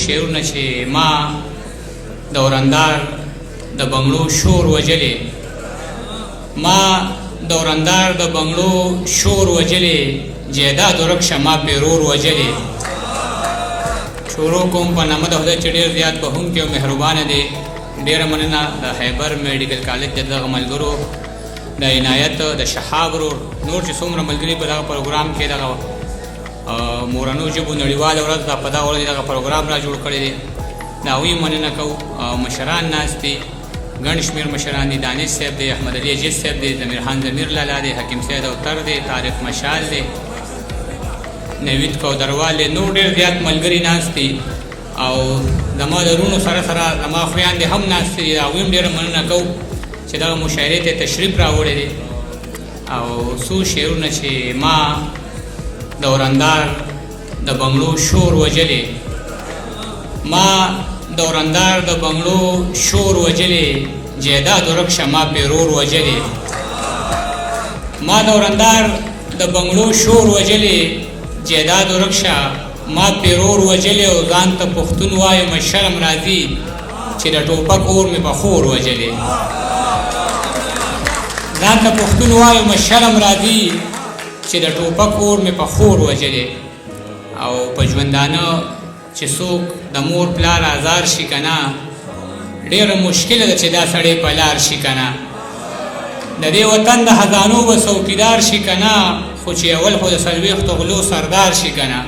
شعرونه چې ما دورندار د بنگلو شور وجلې ما دورندار د بنگلو شور وجلې جیداد ورک شما پیرور وجلې شروع کوم په نامه د خدای چې ډېر زیات بخښونکی او مهربانه دی. ډېره مننه د خیبر میډیکل کالج د دغه ملګرو د عنایت د شهاب ورور نور چې څومره ملګري په دغه پروګرام کې دغه مورنو ژبو نړیواله ورځ ده په دغه ورځ دغه پروګرام را جوړ کړی دی. د هغوی مننه کوو. مشران ناست دي، ګڼ شمېر مشران دي. دانش صاحب دی، احمد علي اجیز صاحب دی، ضمیر خان ضمیر لالا دی، حکیم سید اوتر دی، طارق مشال دی، نوید کودروال دی، نور ډېر زیات ملګري ناست دي او زما د وروڼو سره سره زما خویندې هم ناستې دي. د هغوی هم ډېره مننه کوو چې دغه مشاعرې ته تشریف راوړی دی. او څو شعرونه چې ما دورندار د بنگلو شور وجلې ما دورندار د بنگلو شور وجلې جیداد ورک شما پیرور وجلې ما دورندار د بنگلو شور وجلې جیداد ورک ما پیرور وجلې او ځان ته پښتون وایم شرم راځي چې د ټوپک اور مې په خور وجلې ځان ته پښتون وایم شرم راځي چې د ټوپک اور مې په خور وجلې. او په ژوندانه چې څوک د مور پلار ازار شي که نه ډېره مشکله ده چې دا سړی په لار شي که نه. د دې وطن د خزانو به څوکیدار شي که نه خو چې اول خو د څلوېښتو غلو سردار شي که نه.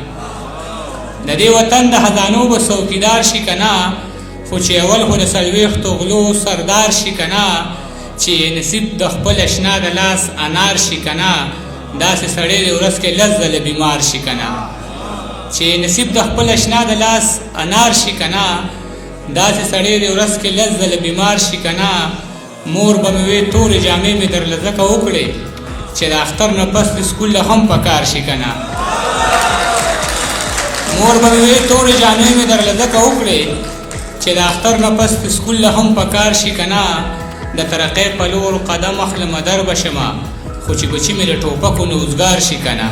د دې وطن د خزانو به څوکیدار شي که نه خو چې اول خو د څلوېښتو غلو سردار شي که نه. چې نصیب د خپل اشنا د لاس انار شي که نه داسې سړی د ورځ کې لس ځله بیمار شي که نه. چې نصیب د خپل اشنا د لاس انار شي که نه داسې سړی د ورځ کې لس ځله بیمار شي که نه. مور به مې وې تورې جامې مې درله ځکه وکړې چې د اختر نه پس د سکول له هم په کار شي که نه. مور به مې وې تورې جامې مې درله ځکه وکړې چې د اختر نه پس د سکول له هم په کار شي که نه. د ترقۍ په لور قدم اخلمه در به شمه خو چې بچي مې د ټوپکو نه اوزګار شي که نه.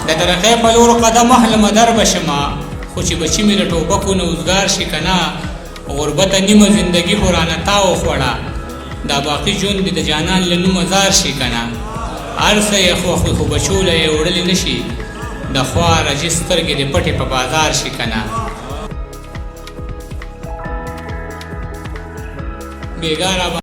د ترقۍ په لور قدم اخلمه در به شمه خو چې بچي مې د ټوپکو نه اوزګار شي که نه. غربته نیمه زندګي خو رانه تا وخوړه دا باقي ژوند دې د جانان له نومه زار شي که نه. هر څه یې خوښ وي خو بچو له یې وړلی نه شي د خوا رجې سترګې دې پټې په بازار شي که نه. بېګاره